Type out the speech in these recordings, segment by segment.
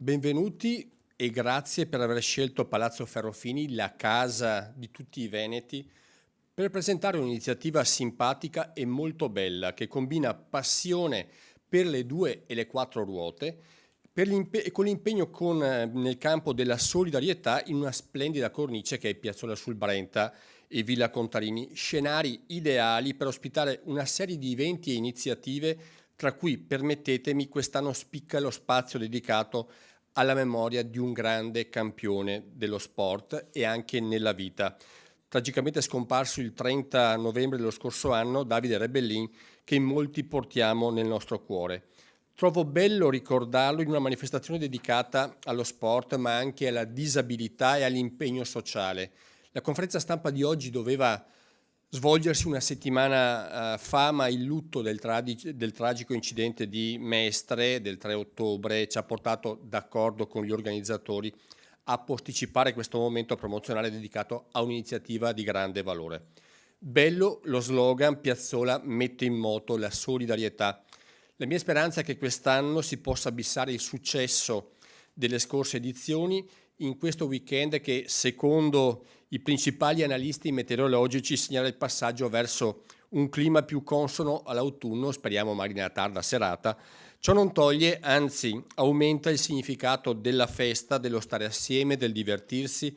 Benvenuti e grazie per aver scelto Palazzo Ferrofini, la casa di tutti i veneti, per presentare un'iniziativa simpatica e molto bella che combina passione per le 2 e le 4 ruote e con l'impegno nel campo della solidarietà in una splendida cornice che è Piazzola sul Brenta e Villa Contarini, scenari ideali per ospitare una serie di eventi e iniziative, tra cui, permettetemi, quest'anno spicca lo spazio dedicato alla memoria di un grande campione dello sport e anche nella vita. Tragicamente scomparso il 30 novembre dello scorso anno, Davide Rebellin, che in molti portiamo nel nostro cuore. Trovo bello ricordarlo in una manifestazione dedicata allo sport, ma anche alla disabilità e all'impegno sociale. La conferenza stampa di oggi doveva svolgersi una settimana fa, ma il lutto del tragico incidente di Mestre del 3 ottobre ci ha portato, d'accordo con gli organizzatori, a posticipare questo momento promozionale dedicato a un'iniziativa di grande valore. Bello lo slogan Piazzola mette in moto la solidarietà. La mia speranza è che quest'anno si possa abissare il successo delle scorse edizioni in questo weekend che, secondo i principali analisti meteorologici, segnala il passaggio verso un clima più consono all'autunno, speriamo magari nella tarda serata. Ciò non toglie, anzi aumenta il significato della festa, dello stare assieme, del divertirsi,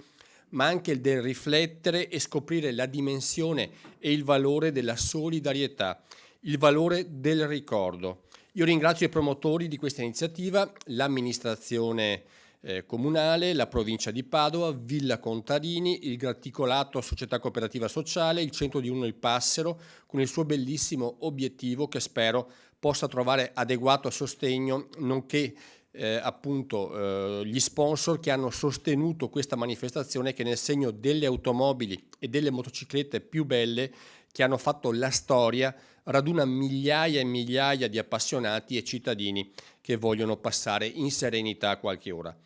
ma anche del riflettere e scoprire la dimensione e il valore della solidarietà, il valore del ricordo. Io ringrazio i promotori di questa iniziativa, l'amministrazione comunale, la provincia di Padova, Villa Contarini, il Graticolato Società Cooperativa Sociale, il Centro di Uno il Passero, con il suo bellissimo obiettivo che spero possa trovare adeguato sostegno, nonché gli sponsor che hanno sostenuto questa manifestazione, che nel segno delle automobili e delle motociclette più belle che hanno fatto la storia raduna migliaia e migliaia di appassionati e cittadini che vogliono passare in serenità qualche ora.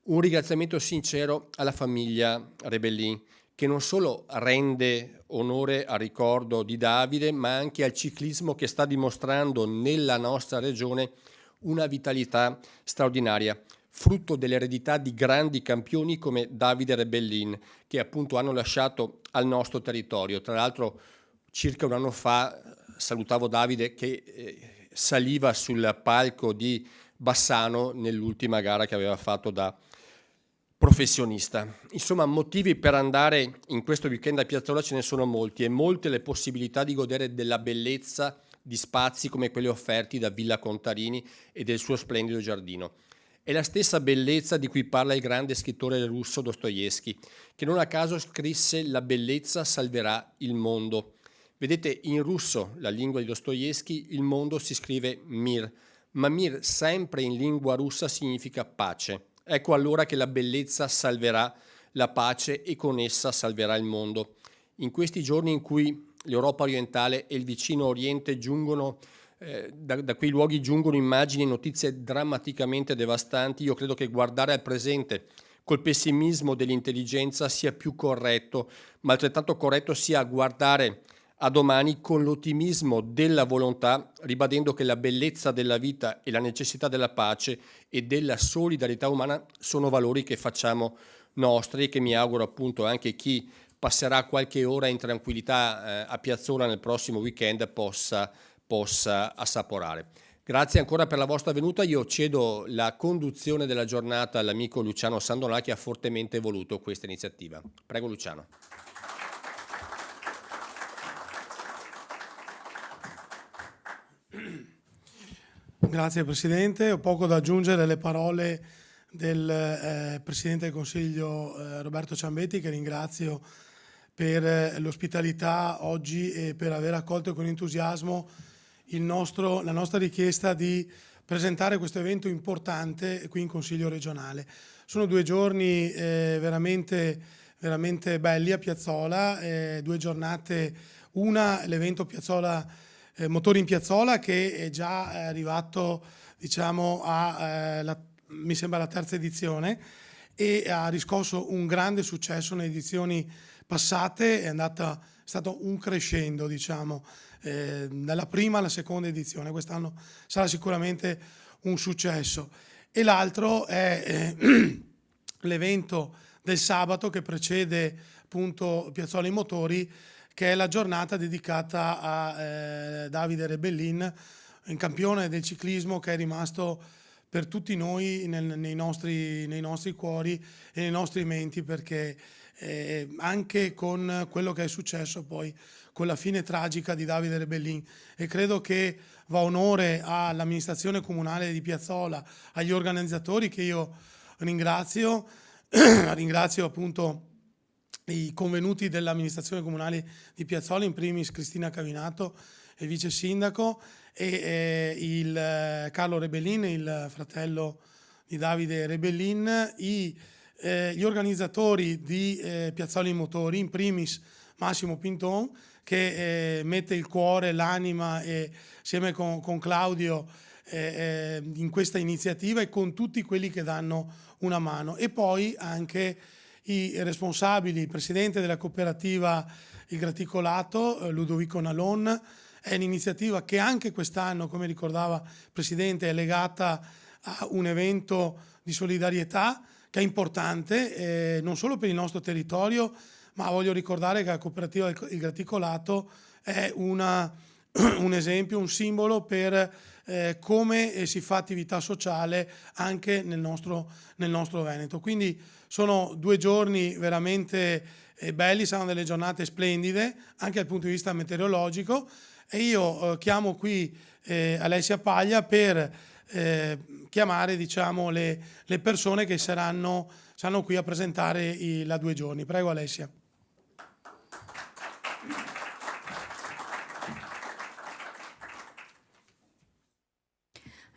Un ringraziamento sincero alla famiglia Rebellin, che non solo rende onore al ricordo di Davide, ma anche al ciclismo che sta dimostrando nella nostra regione una vitalità straordinaria, frutto dell'eredità di grandi campioni come Davide Rebellin, che appunto hanno lasciato al nostro territorio. Tra l'altro, circa un anno fa salutavo Davide che saliva sul palco di Bassano nell'ultima gara che aveva fatto da professionista. Insomma, motivi per andare in questo weekend a Piazzola ce ne sono molti e molte le possibilità di godere della bellezza di spazi come quelli offerti da Villa Contarini e del suo splendido giardino. È la stessa bellezza di cui parla il grande scrittore russo Dostoevskij, che non a caso scrisse «La bellezza salverà il mondo». Vedete, in russo, la lingua di Dostoevskij, il mondo si scrive mir, ma mir sempre in lingua russa significa pace. Ecco allora che la bellezza salverà la pace e con essa salverà il mondo. In questi giorni in cui l'Europa orientale e il vicino Oriente giungono, da quei luoghi giungono immagini e notizie drammaticamente devastanti, io credo che guardare al presente col pessimismo dell'intelligenza sia più corretto, ma altrettanto corretto sia guardare a domani con l'ottimismo della volontà, ribadendo che la bellezza della vita e la necessità della pace e della solidarietà umana sono valori che facciamo nostri e che mi auguro appunto anche chi passerà qualche ora in tranquillità a Piazzola nel prossimo weekend possa assaporare. Grazie ancora per la vostra venuta. Io cedo la conduzione della giornata all'amico Luciano Sandonà, che ha fortemente voluto questa iniziativa. Prego Luciano. Grazie Presidente, ho poco da aggiungere alle parole del Presidente del Consiglio Roberto Ciambetti, che ringrazio per l'ospitalità oggi e per aver accolto con entusiasmo la nostra richiesta di presentare questo evento importante qui in Consiglio regionale. Sono 2 giorni veramente belli a Piazzola, 2 giornate, una l'evento Piazzola Motori in Piazzola, che è già arrivato diciamo mi sembra la 3ª edizione e ha riscosso un grande successo nelle edizioni passate, è stato un crescendo diciamo dalla prima alla seconda edizione. Quest'anno sarà sicuramente un successo e l'altro è l'evento del sabato che precede appunto Piazzola ai Motori, che è la giornata dedicata a Davide Rebellin, un campione del ciclismo che è rimasto per tutti noi nei nostri cuori e nei nostri menti, perché anche con quello che è successo poi con la fine tragica di Davide Rebellin, e credo che va onore all'amministrazione comunale di Piazzola, agli organizzatori che io ringrazio, ringrazio appunto i convenuti dell'amministrazione comunale di Piazzola, in primis Cristina Cavinato, il vice sindaco, e il Carlo Rebellin, il fratello di Davide Rebellin, gli organizzatori di Piazzola ai Motori, in primis Massimo Pinton, che mette il cuore, l'anima, e insieme con Claudio in questa iniziativa, e con tutti quelli che danno una mano, e poi anche i responsabili, il presidente della cooperativa Il Graticolato, Ludovico Nalon. È un'iniziativa che anche quest'anno, come ricordava il Presidente, è legata a un evento di solidarietà che è importante, non solo per il nostro territorio, ma voglio ricordare che la cooperativa Il Graticolato è un esempio, un simbolo per come si fa attività sociale anche nel nostro Veneto. Quindi sono 2 giorni veramente belli, saranno delle giornate splendide anche dal punto di vista meteorologico, e io chiamo qui Alessia Paglia per chiamare, diciamo, le persone che saranno qui a presentare la 2 giorni. Prego Alessia.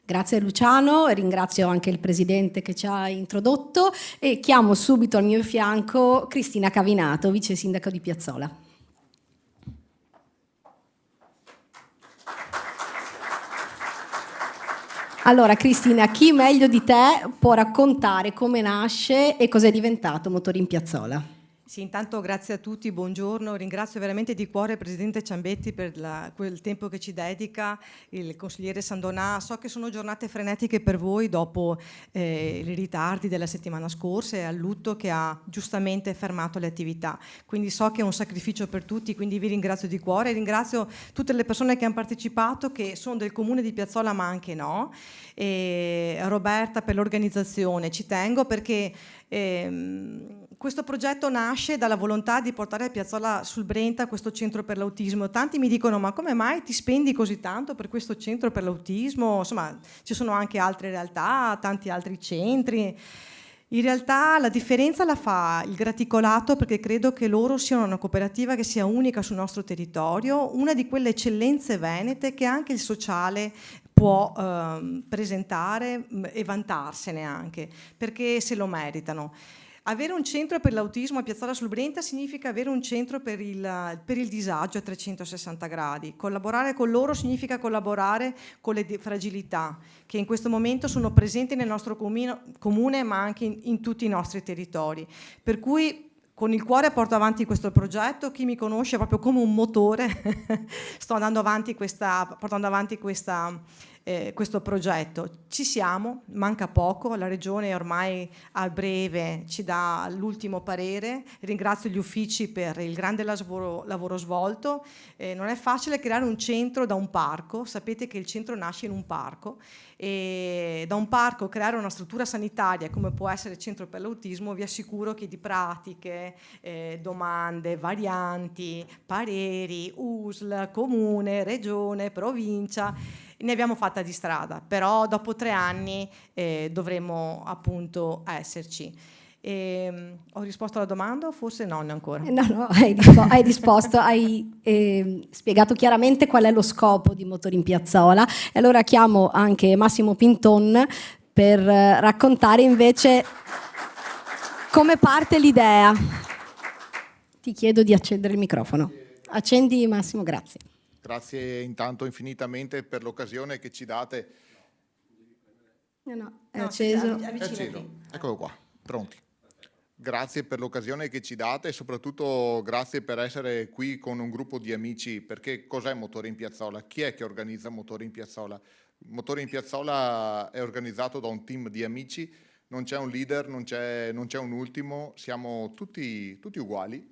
Grazie Luciano, e ringrazio anche il Presidente che ci ha introdotto, e chiamo subito al mio fianco Cristina Cavinato, vice sindaco di Piazzola. Allora Cristina, chi meglio di te può raccontare come nasce e cos'è diventato Motori in Piazzola? Sì, intanto grazie a tutti, buongiorno, ringrazio veramente di cuore il Presidente Ciambetti per quel tempo che ci dedica, il consigliere Sandonà. So che sono giornate frenetiche per voi dopo i ritardi della settimana scorsa e al lutto che ha giustamente fermato le attività, quindi so che è un sacrificio per tutti, quindi vi ringrazio di cuore, ringrazio tutte le persone che hanno partecipato, che sono del comune di Piazzola ma anche no, e Roberta per l'organizzazione, ci tengo perché questo progetto nasce dalla volontà di portare a Piazzola sul Brenta questo centro per l'autismo. Tanti mi dicono: ma come mai ti spendi così tanto per questo centro per l'autismo? Insomma, ci sono anche altre realtà, tanti altri centri. In realtà la differenza la fa il Graticolato, perché credo che loro siano una cooperativa che sia unica sul nostro territorio, una di quelle eccellenze venete che anche il sociale può presentare e vantarsene anche, perché se lo meritano. Avere un centro per l'autismo a Piazzola sul Brenta significa avere un centro per il disagio a 360 gradi. Collaborare con loro significa collaborare con le fragilità che in questo momento sono presenti nel nostro comune, ma anche in tutti i nostri territori. Per cui con il cuore porto avanti questo progetto. Chi mi conosce è proprio come un motore. Sto portando avanti questo progetto. Ci siamo, manca poco, la Regione ormai a breve ci dà l'ultimo parere. Ringrazio gli uffici per il grande lavoro svolto. Non è facile creare un centro da un parco, sapete che il centro nasce in un parco, e da un parco creare una struttura sanitaria come può essere il centro per l'autismo, vi assicuro che di pratiche, domande, varianti, pareri, USL, comune, regione, provincia, ne abbiamo fatta di strada, però dopo 3 anni dovremo appunto esserci. Ho risposto alla domanda o forse no, ancora? No, hai risposto, hai spiegato chiaramente qual è lo scopo di Motori in Piazzola, e allora chiamo anche Massimo Pinton per raccontare invece come parte l'idea. Ti chiedo di accendere il microfono. Accendi Massimo, grazie. Grazie intanto infinitamente per l'occasione che ci date. No, è acceso. È acceso. Eccolo qua, pronti. Grazie per l'occasione che ci date e soprattutto grazie per essere qui con un gruppo di amici, perché cos'è Motori in Piazzola? Chi è che organizza Motori in Piazzola? Motore in Piazzola è organizzato da un team di amici, non c'è un leader, non c'è un ultimo, siamo tutti uguali.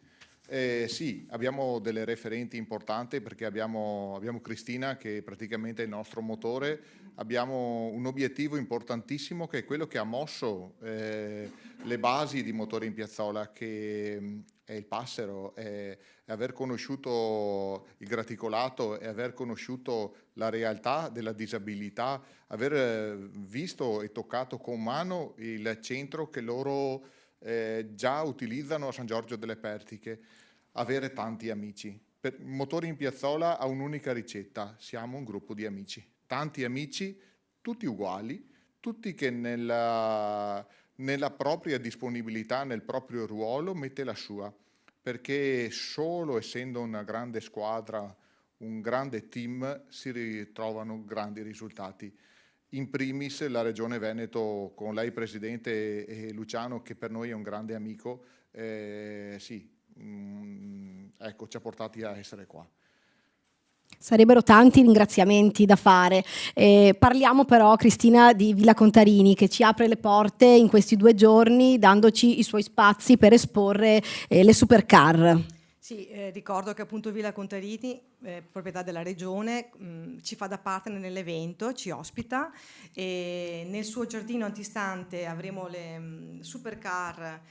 Sì, abbiamo delle referenti importanti perché abbiamo Cristina che praticamente è il nostro motore, abbiamo un obiettivo importantissimo che è quello che ha mosso le basi di Motore in Piazzola, che è il passero, è aver conosciuto il graticolato, è aver conosciuto la realtà della disabilità, aver visto e toccato con mano il centro che loro già utilizzano a San Giorgio delle Pertiche, avere tanti amici. Motore in Piazzola ha un'unica ricetta, siamo un gruppo di amici, tanti amici, tutti uguali, tutti che nella propria disponibilità, nel proprio ruolo mette la sua, perché solo essendo una grande squadra, un grande team, si ritrovano grandi risultati. In primis la Regione Veneto, con lei Presidente e Luciano, che per noi è un grande amico, sì, ecco, ci ha portati a essere qua. Sarebbero tanti ringraziamenti da fare. Parliamo però, Cristina, di Villa Contarini, che ci apre le porte in questi 2 giorni dandoci i suoi spazi per esporre le supercar. Sì, ricordo che appunto Villa Contarini, proprietà della Regione, ci fa da partner nell'evento, ci ospita e nel suo giardino antistante avremo le supercar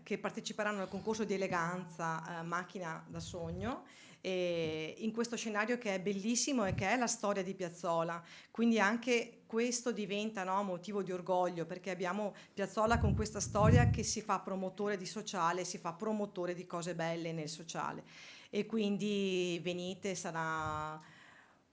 che parteciperanno al concorso di eleganza macchina da sogno, e in questo scenario che è bellissimo e che è la storia di Piazzola, quindi anche questo diventa, no, motivo di orgoglio, perché abbiamo Piazzola con questa storia che si fa promotore di sociale, si fa promotore di cose belle nel sociale, e quindi venite, sarà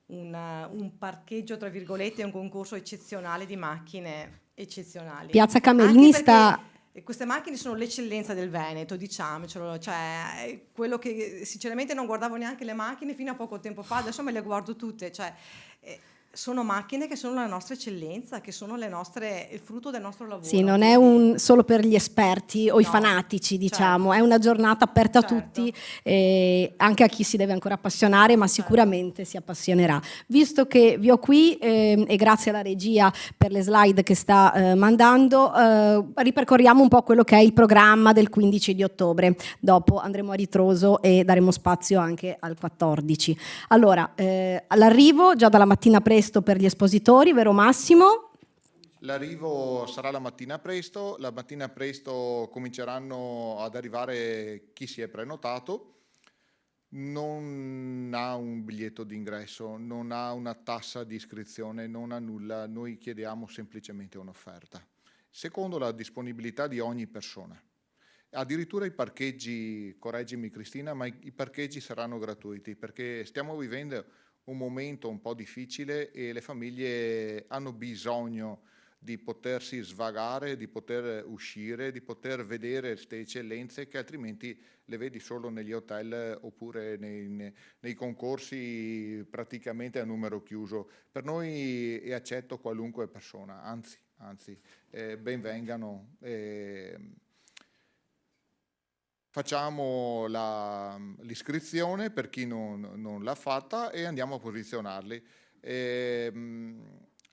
un parcheggio tra virgolette, un concorso eccezionale di macchine eccezionali. Piazza Camerini sta... Queste macchine sono l'eccellenza del Veneto, diciamocelo, cioè quello che sinceramente non guardavo neanche le macchine fino a poco tempo fa, adesso me le guardo tutte, cioè sono macchine che sono la nostra eccellenza, che sono il frutto del nostro lavoro. Sì, non è solo per gli esperti o i fanatici, diciamo, certo. È una giornata aperta a Certo. tutti, anche a chi si deve ancora appassionare, ma sicuramente si appassionerà. Visto che vi ho qui, e grazie alla regia per le slide che sta mandando, ripercorriamo un po' quello che è il programma del 15 di ottobre. Dopo andremo a ritroso e daremo spazio anche al 14. Allora, all'arrivo già dalla mattina presto per gli espositori, vero Massimo? L'arrivo sarà la mattina presto cominceranno ad arrivare chi si è prenotato, non ha un biglietto d'ingresso, non ha una tassa di iscrizione, non ha nulla, noi chiediamo semplicemente un'offerta. Secondo, la disponibilità di ogni persona. Addirittura i parcheggi, correggimi Cristina, ma i parcheggi saranno gratuiti perché stiamo vivendo un momento un po' difficile e le famiglie hanno bisogno di potersi svagare, di poter uscire, di poter vedere queste eccellenze che altrimenti le vedi solo negli hotel oppure nei concorsi praticamente a numero chiuso. Per noi è accetto qualunque persona, anzi ben vengano. Facciamo l'iscrizione per chi non l'ha fatta e andiamo a posizionarli.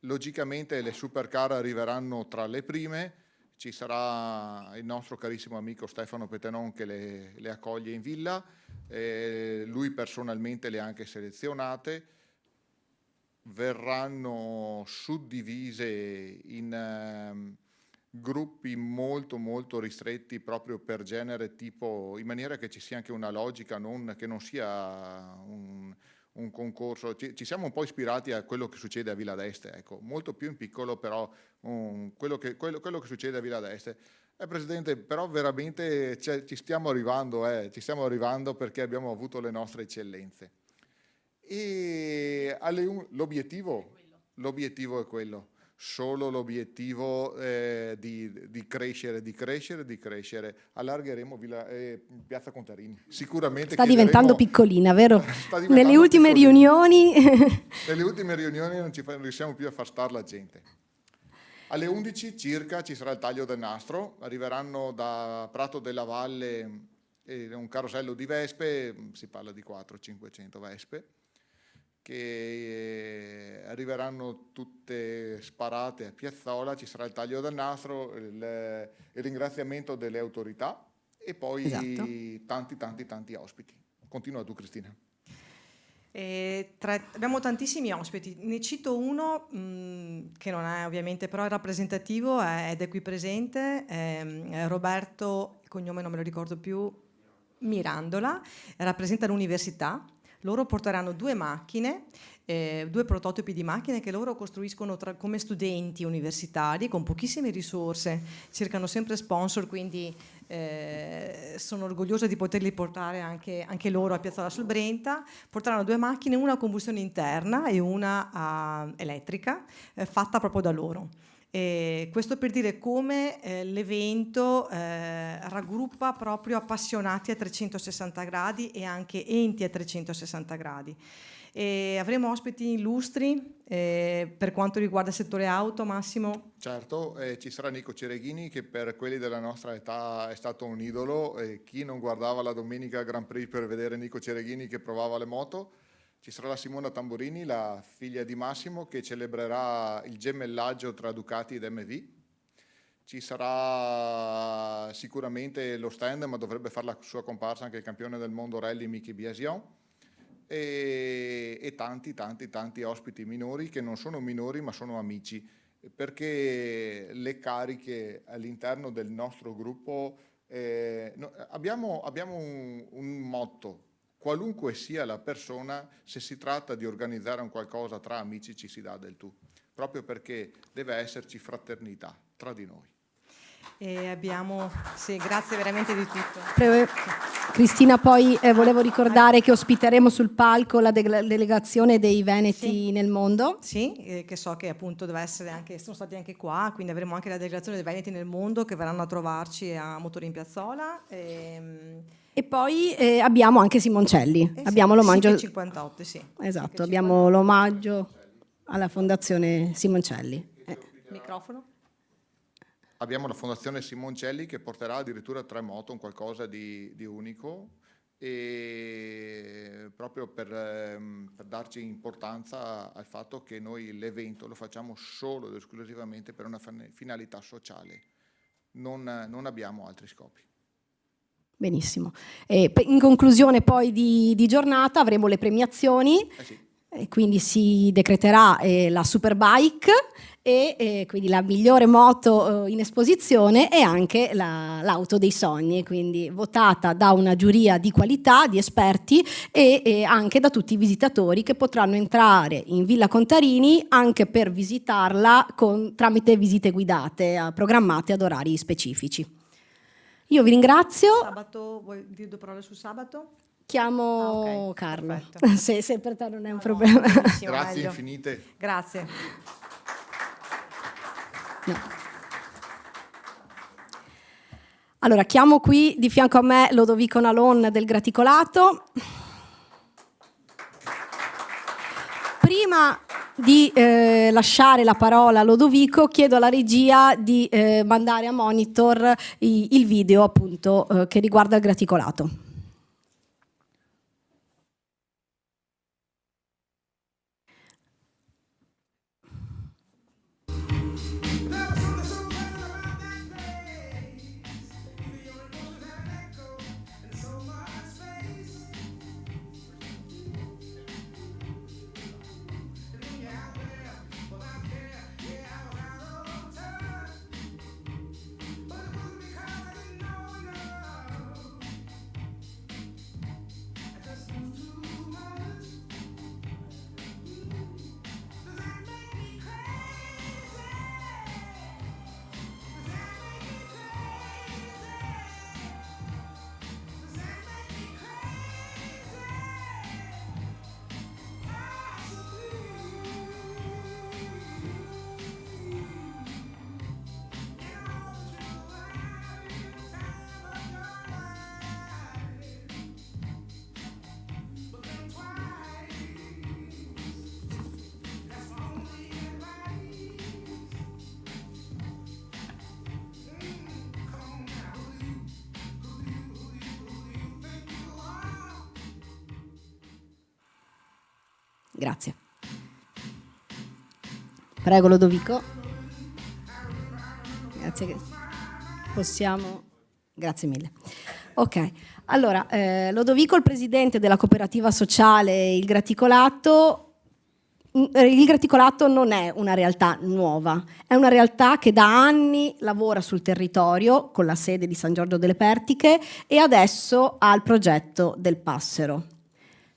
Logicamente le supercar arriveranno tra le prime, ci sarà il nostro carissimo amico Stefano Petenon che le accoglie in villa, lui personalmente le ha anche selezionate, verranno suddivise in gruppi molto molto ristretti proprio per genere, tipo, in maniera che ci sia anche una logica, che non sia un concorso. Ci siamo un po' ispirati a quello che succede a Villa d'Este, ecco, molto più in piccolo, però quello che succede a Villa d'Este. Presidente, però veramente ci stiamo arrivando perché abbiamo avuto le nostre eccellenze. E l'obiettivo è quello. Solo l'obiettivo di crescere. Allargheremo Piazza Contarini. Sicuramente sta diventando piccolina, vero? Nelle ultime riunioni non ci riusciamo più a far stare la gente. Alle 11 circa ci sarà il taglio del nastro, arriveranno da Prato della Valle un carosello di vespe, si parla di 400-500 vespe, che arriveranno tutte sparate a Piazzola, ci sarà il taglio del nastro, il ringraziamento delle autorità e poi tanti ospiti. Continua tu, Cristina. Abbiamo tantissimi ospiti, ne cito uno che non è ovviamente però è rappresentativo ed è qui presente, è Roberto, il cognome non me lo ricordo più, Mirandola, rappresenta l'università. Loro porteranno 2 macchine, 2 prototipi di macchine che loro costruiscono come studenti universitari con pochissime risorse, cercano sempre sponsor, quindi sono orgogliosa di poterli portare anche loro a Piazzola sul Brenta. Porteranno 2 macchine, una a combustione interna e una elettrica, fatta proprio da loro. Questo per dire come l'evento raggruppa proprio appassionati a 360 gradi e anche enti a 360 gradi. Avremo ospiti illustri per quanto riguarda il settore auto, Massimo? Certo, ci sarà Nico Cereghini che per quelli della nostra età è stato un idolo. Chi non guardava la domenica Grand Prix per vedere Nico Cereghini che provava le moto? Ci sarà la Simona Tamburini, la figlia di Massimo, che celebrerà il gemellaggio tra Ducati ed MV. Ci sarà sicuramente lo stand, ma dovrebbe fare la sua comparsa anche il campione del mondo rally Mickey Biasion. E tanti ospiti minori che non sono minori ma sono amici, perché le cariche all'interno del nostro gruppo abbiamo un motto: qualunque sia la persona, se si tratta di organizzare un qualcosa tra amici ci si dà del tu, proprio perché deve esserci fraternità tra di noi. Grazie veramente di tutto. Cristina, poi volevo ricordare che ospiteremo sul palco la delegazione dei Veneti nel mondo. Sì, che so che appunto deve essere anche, sono stati anche qua, quindi avremo anche la delegazione dei Veneti nel mondo che verranno a trovarci a Motori in Piazzola. E poi abbiamo anche Simoncelli. Abbiamo l'omaggio. Sì, 58, sì. Esatto, abbiamo l'omaggio alla Fondazione Simoncelli. Microfono. Abbiamo la Fondazione Simoncelli che porterà addirittura 3 moto, un qualcosa di unico, e proprio per darci importanza al fatto che noi l'evento lo facciamo solo ed esclusivamente per una finalità sociale, non abbiamo altri scopi. Benissimo. In conclusione poi di giornata avremo le premiazioni. Sì. E quindi si decreterà la Superbike e quindi la migliore moto in esposizione e anche l'auto dei sogni, quindi votata da una giuria di qualità, di esperti e anche da tutti i visitatori che potranno entrare in Villa Contarini anche per visitarla tramite visite guidate programmate ad orari specifici. Io vi ringrazio. Sabato, vuoi dire 2 parole su sabato? Chiamo Okay, Carlo, perfetto. se per te non è un problema. Benissimo, Grazie meglio. infinite. Grazie. No. Allora, chiamo qui di fianco a me Lodovico Nalon del Graticolato. Prima di lasciare la parola a Lodovico, chiedo alla regia di mandare a monitor il video appunto che riguarda il Graticolato. Grazie. Prego Lodovico. Grazie. Possiamo... Grazie mille. Ok, allora Lodovico, il presidente della cooperativa sociale Il Graticolato. Il Graticolato non è una realtà nuova, è una realtà che da anni lavora sul territorio con la sede di San Giorgio delle Pertiche e adesso ha il progetto del Passero.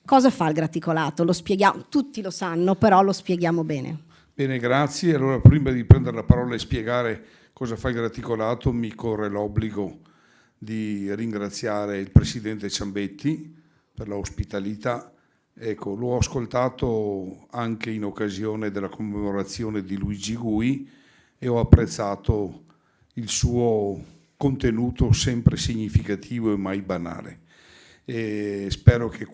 Cosa fa il Graticolato? Lo spieghiamo, tutti lo sanno, però lo spieghiamo bene. Bene, grazie. Allora, prima di prendere la parola e spiegare cosa fa il Graticolato, mi corre l'obbligo di ringraziare il Presidente Ciambetti per l'ospitalità. Ecco, l'ho ascoltato anche in occasione della commemorazione di Luigi Gui e ho apprezzato il suo contenuto sempre significativo e mai banale. E spero che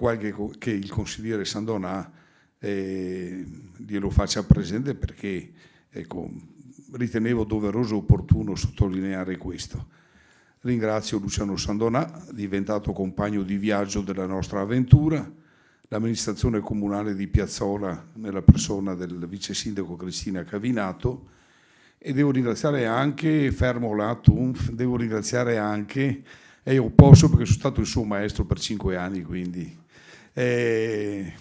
il consigliere Sandonà glielo faccia presente, perché ecco, ritenevo doveroso e opportuno sottolineare questo. Ringrazio Luciano Sandonà, diventato compagno di viaggio della nostra avventura, l'amministrazione comunale di Piazzola nella persona del vice sindaco Cristina Cavinato, e devo ringraziare anche Fermo Latum, devo ringraziare anche, e io posso perché sono stato il suo maestro per 5 anni, quindi il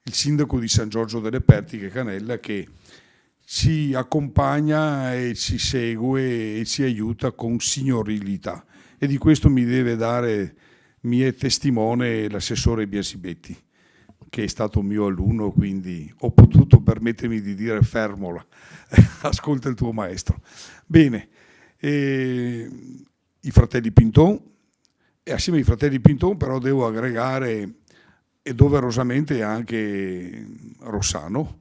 sindaco di San Giorgio delle Pertiche Canella, che ci accompagna e ci segue e ci aiuta con signorilità, e di questo mi è testimone l'assessore Biasibetti, che è stato mio alunno, quindi ho potuto permettermi di dire fermola, ascolta il tuo maestro. Bene, i fratelli Pinton, e assieme ai fratelli Pinton però devo aggregare, e doverosamente, anche Rossano,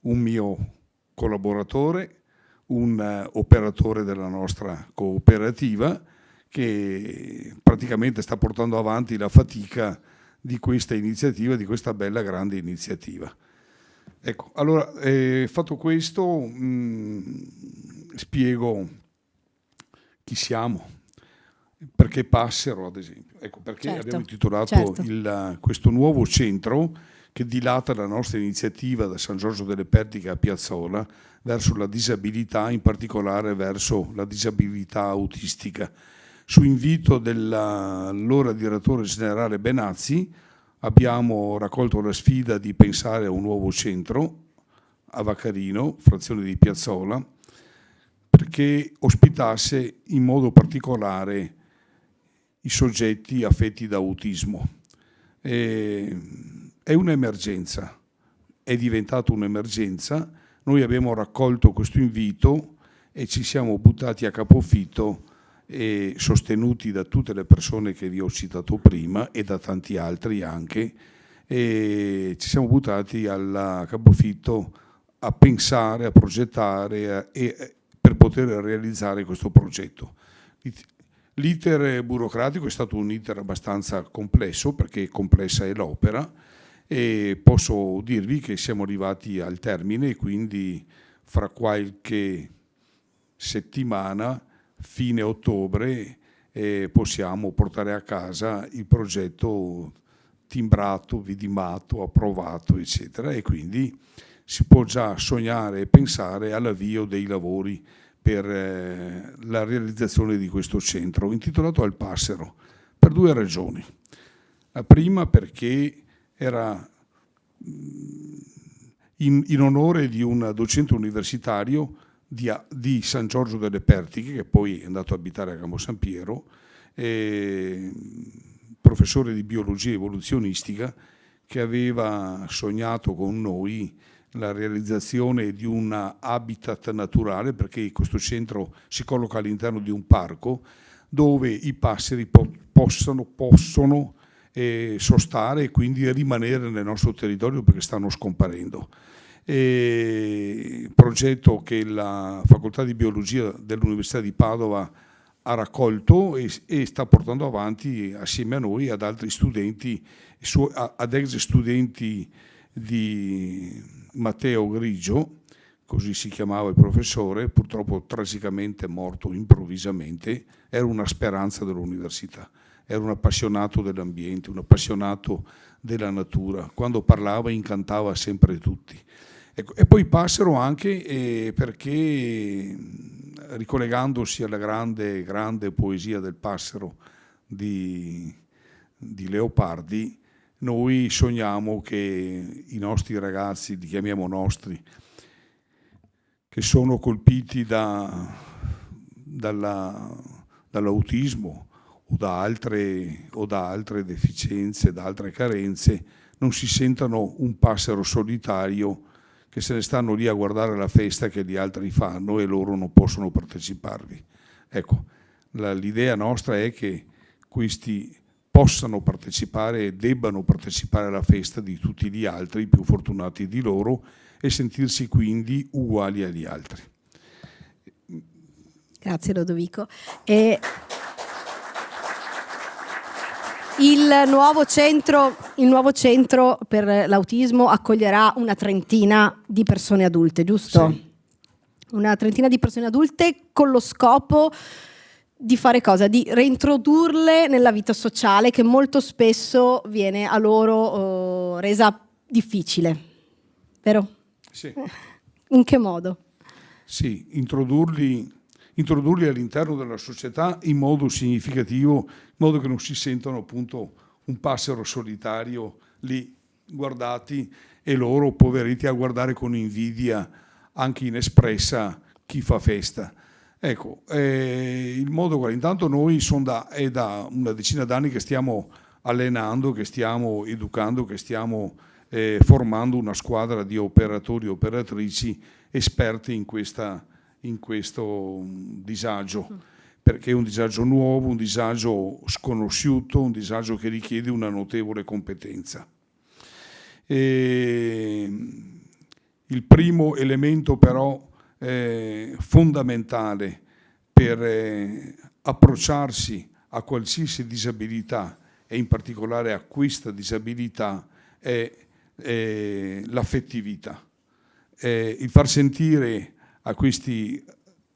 un mio collaboratore, un operatore della nostra cooperativa, che praticamente sta portando avanti la fatica di questa iniziativa, di questa bella grande iniziativa. Ecco, allora, fatto questo, spiego chi siamo, perché Passero, ad esempio. Ecco, perché abbiamo intitolato questo nuovo centro, che dilata la nostra iniziativa da San Giorgio delle Pertiche a Piazzola verso la disabilità, in particolare verso la disabilità autistica. Su invito dell'allora direttore generale Benazzi abbiamo raccolto la sfida di pensare a un nuovo centro a Vaccarino, frazione di Piazzola, perché ospitasse in modo particolare i soggetti affetti da autismo. È un'emergenza, è diventata un'emergenza. Noi abbiamo raccolto questo invito e ci siamo buttati a capofitto, e sostenuti da tutte le persone che vi ho citato prima e da tanti altri anche, e ci siamo buttati a capofitto a pensare, a progettare per poter realizzare questo progetto. L'iter burocratico è stato un iter abbastanza complesso, perché complessa è l'opera, e posso dirvi che siamo arrivati al termine, quindi fra qualche settimana, fine ottobre, possiamo portare a casa il progetto timbrato, vidimato, approvato, eccetera, e quindi si può già sognare e pensare all'avvio dei lavori per la realizzazione di questo centro, intitolato Al Passero, per 2 ragioni. La prima, perché era in onore di un docente universitario di San Giorgio delle Pertiche, che poi è andato a abitare a Campo San Piero, professore di biologia evoluzionistica, che aveva sognato con noi la realizzazione di un habitat naturale, perché questo centro si colloca all'interno di un parco dove i passeri possono sostare e quindi rimanere nel nostro territorio, perché stanno scomparendo. Progetto che la Facoltà di Biologia dell'Università di Padova ha raccolto e sta portando avanti assieme a noi, ad altri studenti, ad ex studenti di Matteo Grigio, così si chiamava il professore, purtroppo tragicamente morto improvvisamente. Era una speranza dell'università. era un appassionato dell'ambiente, un appassionato della natura. Quando parlava incantava sempre tutti. E poi Passero anche perché, ricollegandosi alla grande poesia del Passero di Leopardi, noi sogniamo che i nostri ragazzi, li chiamiamo nostri, che sono colpiti dall'autismo o da altre deficienze, da altre carenze, non si sentano un passero solitario che se ne stanno lì a guardare la festa che gli altri fanno e loro non possono parteciparvi. Ecco, l'idea nostra è che questi possano partecipare e debbano partecipare alla festa di tutti gli altri, più fortunati di loro, e sentirsi quindi uguali agli altri. Grazie Lodovico. Il nuovo centro per l'autismo accoglierà una trentina di persone adulte, giusto? Sì. Una trentina di persone adulte con lo scopo di fare cosa? Di reintrodurle nella vita sociale che molto spesso viene a loro resa difficile, vero? Sì. In che modo? Sì, introdurli all'interno della società in modo significativo, in modo che non si sentano appunto un passero solitario lì guardati e loro poveretti a guardare con invidia anche inespressa chi fa festa. Ecco, il modo, intanto noi è da una decina d'anni che stiamo allenando, che stiamo educando, che stiamo formando una squadra di operatori e operatrici esperti in questo disagio, perché è un disagio nuovo, un disagio sconosciuto, un disagio che richiede una notevole competenza. Il primo elemento però fondamentale per approcciarsi a qualsiasi disabilità e in particolare a questa disabilità è l'affettività, il far sentire a questi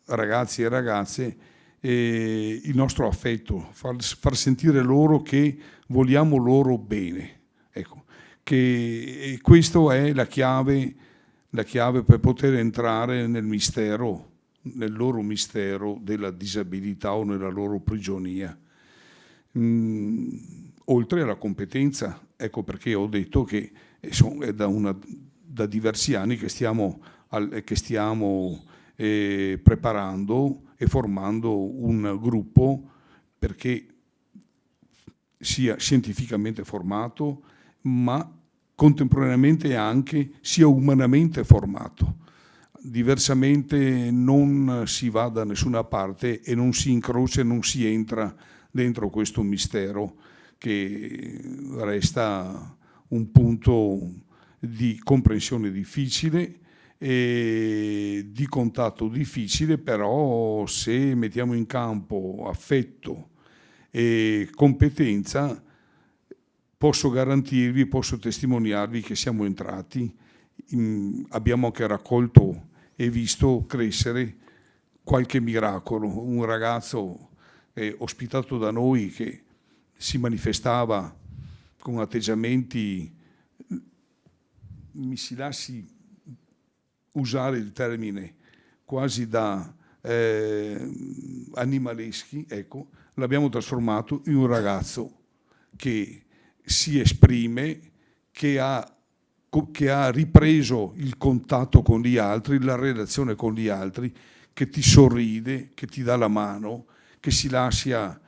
ragazzi e ragazze il nostro affetto, far sentire loro che vogliamo loro bene. Ecco, che questo è la chiave per poter entrare nel loro mistero della disabilità o nella loro prigionia. Oltre alla competenza, ecco perché ho detto che è da diversi anni che stiamo preparando e formando un gruppo perché sia scientificamente formato, ma contemporaneamente anche sia umanamente formato. Diversamente non si va da nessuna parte e non si incrocia e non si entra dentro questo mistero che resta un punto di comprensione difficile e di contatto difficile, però se mettiamo in campo affetto e competenza posso garantirvi, posso testimoniarvi che siamo entrati, abbiamo anche raccolto e visto crescere qualche miracolo. Un ragazzo ospitato da noi che si manifestava con atteggiamenti, mi si lasci usare il termine, quasi da animaleschi, ecco, l'abbiamo trasformato in un ragazzo che si esprime, che ha ripreso il contatto con gli altri, la relazione con gli altri, che ti sorride, che ti dà la mano, che si lascia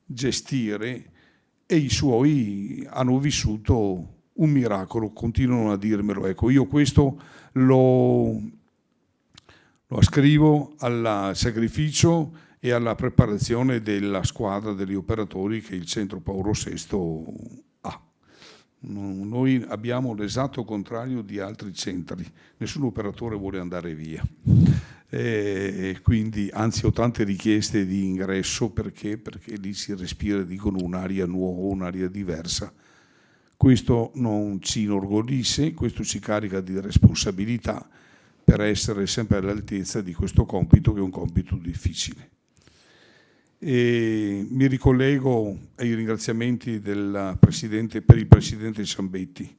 gestire, e i suoi hanno vissuto un miracolo, continuano a dirmelo. Ecco, io questo lo ascrivo al sacrificio e alla preparazione della squadra degli operatori che il Centro Paolo VI ha. Noi abbiamo l'esatto contrario di altri centri, nessun operatore vuole andare via. Quindi, anzi, ho tante richieste di ingresso perché lì si respira, dicono, un'aria nuova, un'aria diversa. Questo non ci inorgoglisce, questo ci carica di responsabilità per essere sempre all'altezza di questo compito, che è un compito difficile. E mi ricollego ai ringraziamenti per il Presidente Ciambetti.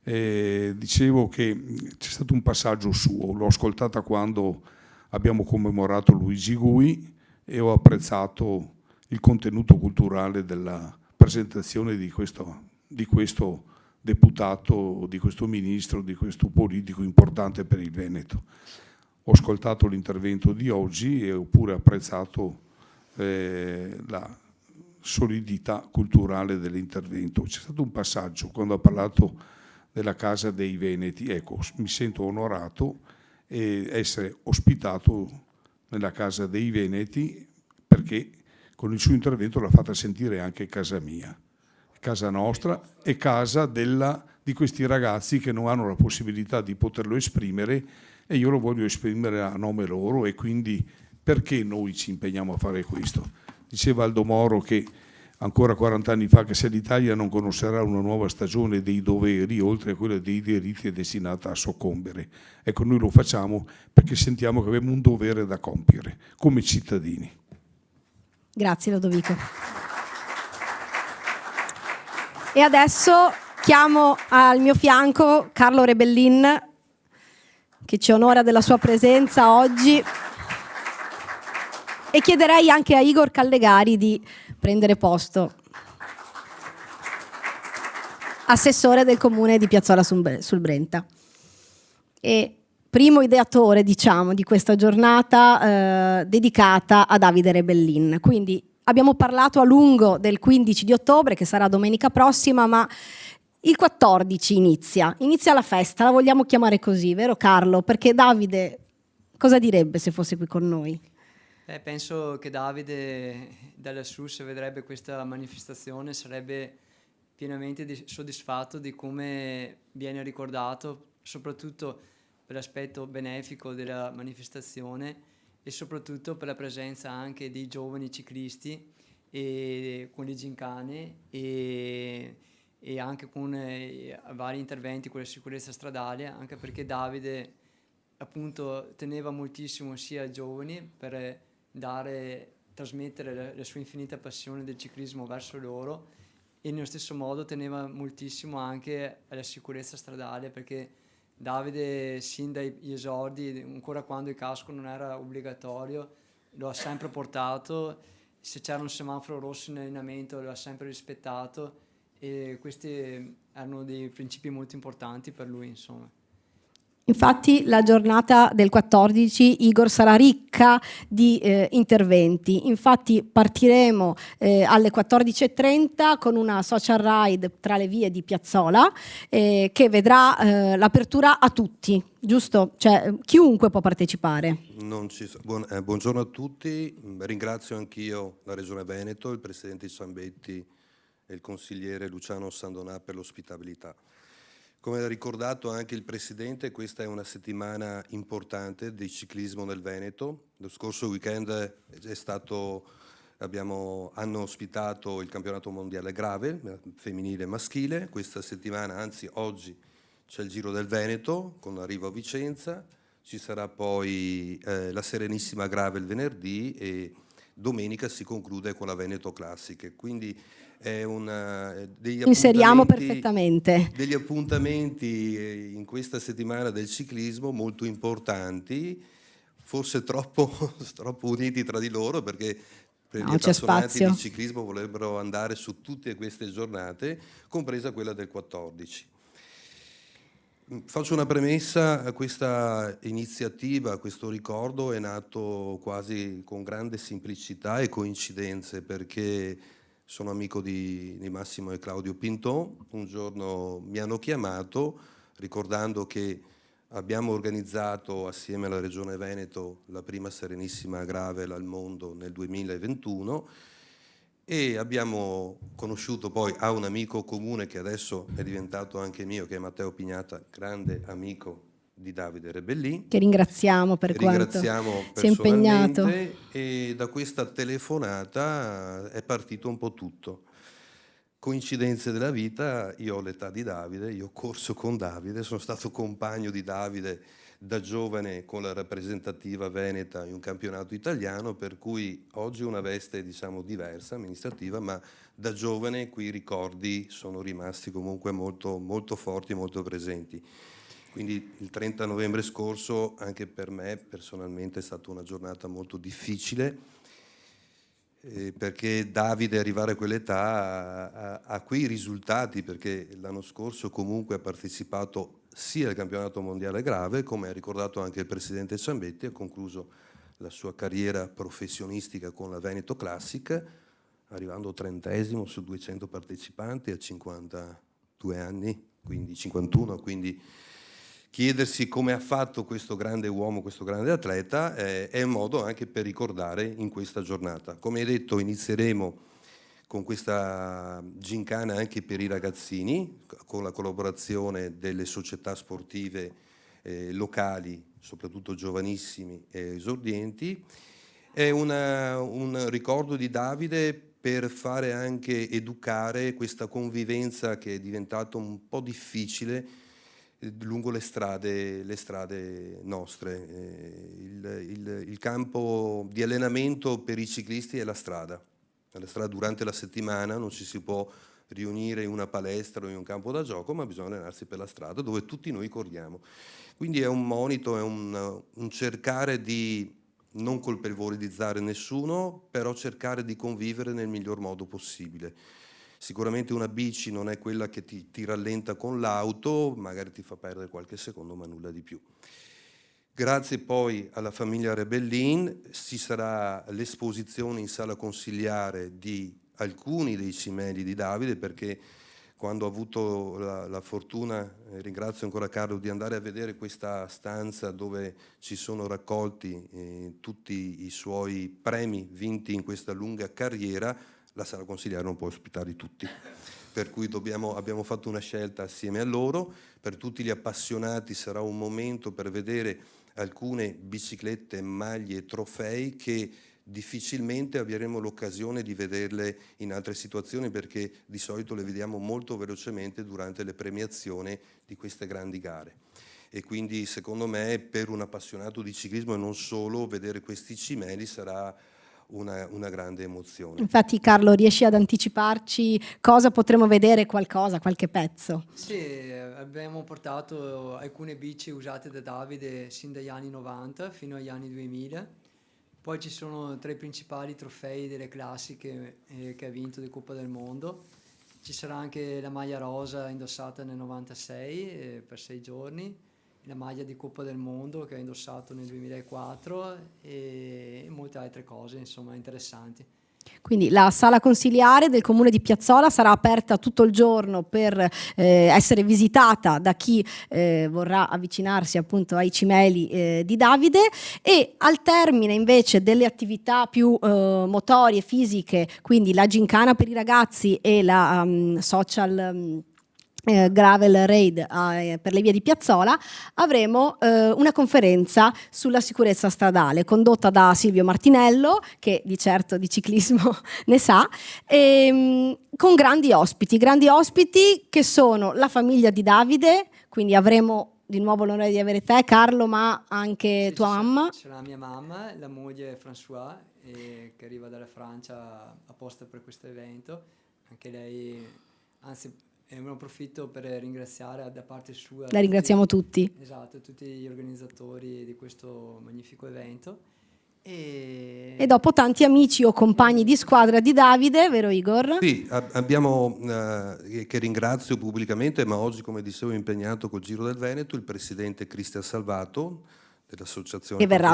Dicevo che c'è stato un passaggio suo, l'ho ascoltata quando abbiamo commemorato Luigi Gui e ho apprezzato il contenuto culturale della presentazione di questo deputato, di questo ministro, di questo politico importante per il Veneto. Ho ascoltato l'intervento di oggi e ho pure apprezzato la solidità culturale dell'intervento. C'è stato un passaggio quando ha parlato della Casa dei Veneti. Ecco, mi sento onorato di essere ospitato nella Casa dei Veneti, perché con il suo intervento l'ha fatta sentire anche casa mia, casa nostra e casa di questi ragazzi che non hanno la possibilità di poterlo esprimere, e io lo voglio esprimere a nome loro. E quindi perché noi ci impegniamo a fare questo? Diceva Aldo Moro che ancora 40 anni fa, che se l'Italia non conoscerà una nuova stagione dei doveri, oltre a quella dei diritti, è destinata a soccombere. Ecco, noi lo facciamo perché sentiamo che abbiamo un dovere da compiere come cittadini. Grazie Lodovico. E adesso chiamo al mio fianco Carlo Rebellin, che ci onora della sua presenza oggi, e chiederei anche a Igor Callegari di prendere posto, assessore del comune di Piazzola sul Brenta e primo ideatore, diciamo, di questa giornata dedicata a Davide Rebellin. Quindi abbiamo parlato a lungo del 15 di ottobre, che sarà domenica prossima, ma il 14 inizia la festa, la vogliamo chiamare così, vero Carlo? Perché Davide cosa direbbe se fosse qui con noi? Penso che Davide dall'assù, se vedrebbe questa manifestazione, sarebbe pienamente soddisfatto di come viene ricordato, soprattutto per l'aspetto benefico della manifestazione e soprattutto per la presenza anche dei giovani ciclisti e con le gincane e anche con vari interventi con la sicurezza stradale, anche perché Davide appunto teneva moltissimo sia ai giovani per trasmettere la sua infinita passione del ciclismo verso loro, e nello stesso modo teneva moltissimo anche alla sicurezza stradale, perché Davide sin dagli esordi, ancora quando il casco non era obbligatorio, lo ha sempre portato. Se c'era un semaforo rosso in allenamento lo ha sempre rispettato, e questi erano dei principi molto importanti per lui, insomma. Infatti la giornata del 14, Igor, sarà ricca di interventi. Infatti partiremo alle 14:30 con una social ride tra le vie di Piazzola che vedrà l'apertura a tutti, giusto? Cioè chiunque può partecipare. Buongiorno a tutti, ringrazio anch'io la Regione Veneto, il Presidente Ciambetti e il consigliere Luciano Sandonà per l'ospitalità. Come ha ricordato anche il Presidente, questa è una settimana importante di ciclismo nel Veneto. Lo scorso weekend hanno ospitato il campionato mondiale gravel, femminile e maschile. Questa settimana, anzi oggi, c'è il Giro del Veneto con arrivo a Vicenza. Ci sarà poi la Serenissima Gravel venerdì e domenica si conclude con la Veneto Classic. Quindi inseriamo perfettamente degli appuntamenti in questa settimana del ciclismo molto importanti, forse troppo uniti tra di loro, perché per gli appassionati di ciclismo vorrebbero andare su tutte queste giornate, compresa quella del 14. Faccio una premessa: questa iniziativa, questo ricordo è nato quasi con grande semplicità e coincidenze, perché sono amico di Massimo e Claudio Pinton. Un giorno mi hanno chiamato ricordando che abbiamo organizzato assieme alla Regione Veneto la prima Serenissima Gravel al mondo nel 2021 e abbiamo conosciuto poi a un amico comune che adesso è diventato anche mio, che è Matteo Pignata, grande amico di Davide Rebellin, che ringraziamo per quanto si è impegnato, e da questa telefonata è partito un po' tutto. Coincidenze della vita, io ho l'età di Davide, io ho corso con Davide, sono stato compagno di Davide da giovane con la rappresentativa veneta in un campionato italiano, per cui oggi una veste diciamo diversa, amministrativa, ma da giovane qui i ricordi sono rimasti comunque molto, molto forti, molto presenti. Quindi il 30 novembre scorso anche per me personalmente è stata una giornata molto difficile, perché Davide arrivare a quell'età ha quei risultati, perché l'anno scorso comunque ha partecipato sia al campionato mondiale grave, come ha ricordato anche il presidente Ciambetti, ha concluso la sua carriera professionistica con la Veneto Classic, arrivando 30esimo su 200 partecipanti a 52 anni, quindi 51, quindi chiedersi come ha fatto questo grande uomo, questo grande atleta, è un modo anche per ricordare in questa giornata. Come hai detto, inizieremo con questa gincana anche per i ragazzini, con la collaborazione delle società sportive locali, soprattutto giovanissimi e esordienti. È un ricordo di Davide per fare anche educare questa convivenza che è diventata un po' difficile lungo le strade nostre. Il campo di allenamento per i ciclisti è la strada. Durante la settimana non ci si può riunire in una palestra o in un campo da gioco, ma bisogna allenarsi per la strada dove tutti noi corriamo. Quindi è un monito, è un cercare di non colpevolizzare nessuno, però cercare di convivere nel miglior modo possibile. Sicuramente una bici non è quella che ti rallenta con l'auto, magari ti fa perdere qualche secondo, ma nulla di più. Grazie poi alla famiglia Rebellin, ci sarà l'esposizione in sala consigliare di alcuni dei cimeli di Davide, perché quando ho avuto la fortuna, ringrazio ancora Carlo, di andare a vedere questa stanza dove ci sono raccolti tutti i suoi premi vinti in questa lunga carriera, la sala consigliare non può ospitare tutti, per cui abbiamo fatto una scelta assieme a loro. Per tutti gli appassionati sarà un momento per vedere alcune biciclette, maglie e trofei che difficilmente avremo l'occasione di vederle in altre situazioni, perché di solito le vediamo molto velocemente durante le premiazioni di queste grandi gare. E quindi secondo me per un appassionato di ciclismo e non solo, vedere questi cimeli sarà una grande emozione. Infatti Carlo, riesci ad anticiparci cosa potremo vedere, qualche pezzo? Sì, abbiamo portato alcune bici usate da Davide sin dagli anni 90 fino agli anni 2000. Poi ci sono tra i principali trofei delle classiche che ha vinto di Coppa del Mondo. Ci sarà anche la maglia rosa indossata nel 96 per 6 giorni, la maglia di Coppa del Mondo che ha indossato nel 2004 e molte altre cose, insomma, interessanti. Quindi la sala consigliare del comune di Piazzola sarà aperta tutto il giorno per essere visitata da chi vorrà avvicinarsi appunto ai cimeli di Davide, e al termine invece delle attività più motorie, fisiche, quindi la gincana per i ragazzi e la social gravel raid per le vie di Piazzola, avremo una conferenza sulla sicurezza stradale condotta da Silvio Martinello, che di certo di ciclismo ne sa, con grandi ospiti che sono la famiglia di Davide, quindi avremo di nuovo l'onore di avere te Carlo, ma anche tua mamma. C'è la mia mamma, la moglie François, che arriva dalla Francia apposta per questo evento, anche lei, anzi ne approfitto per ringraziare da parte sua. La ringraziamo tutti. Esatto, tutti gli organizzatori di questo magnifico evento. E dopo tanti amici o compagni di squadra di Davide, vero Igor? Sì, abbiamo, che ringrazio pubblicamente, ma oggi come dicevo è impegnato col Giro del Veneto, il presidente Cristian Salvato dell'associazione che verrà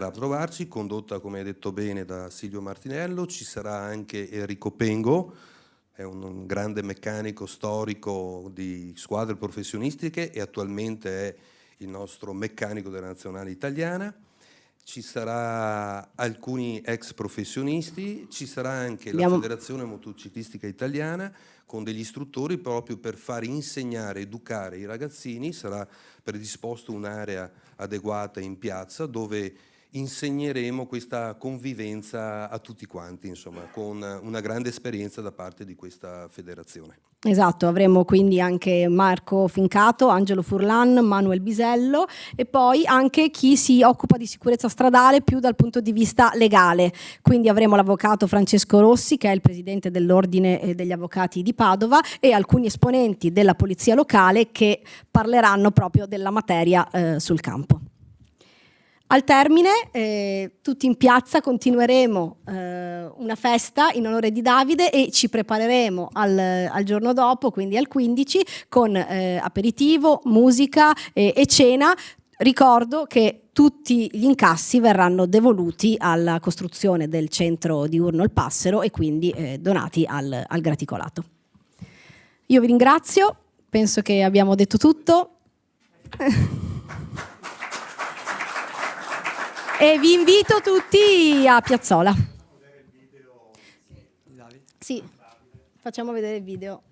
a trovarci, condotta come hai detto bene da Silvio Martinello. Ci sarà anche Enrico Pengo, è un grande meccanico storico di squadre professionistiche e attualmente è il nostro meccanico della nazionale italiana. Ci sarà alcuni ex professionisti, ci sarà anche la Federazione Motociclistica Italiana con degli istruttori proprio per far insegnare, educare i ragazzini. Sarà predisposta un'area adeguata in piazza dove insegneremo questa convivenza a tutti quanti, insomma, con una grande esperienza da parte di questa federazione. Esatto, avremo quindi anche Marco Fincato, Angelo Furlan, Manuel Bisello e poi anche chi si occupa di sicurezza stradale più dal punto di vista legale. Quindi avremo l'avvocato Francesco Rossi, che è il presidente dell'Ordine degli Avvocati di Padova, e alcuni esponenti della polizia locale che parleranno proprio della materia sul campo. Al termine, tutti in piazza, continueremo una festa in onore di Davide e ci prepareremo al giorno dopo, quindi al 15, con aperitivo, musica e cena. Ricordo che tutti gli incassi verranno devoluti alla costruzione del centro diurno Il Passero e quindi donati al Graticolato. Io vi ringrazio, penso che abbiamo detto tutto. E vi invito tutti a Piazzola. Sì, facciamo vedere il video.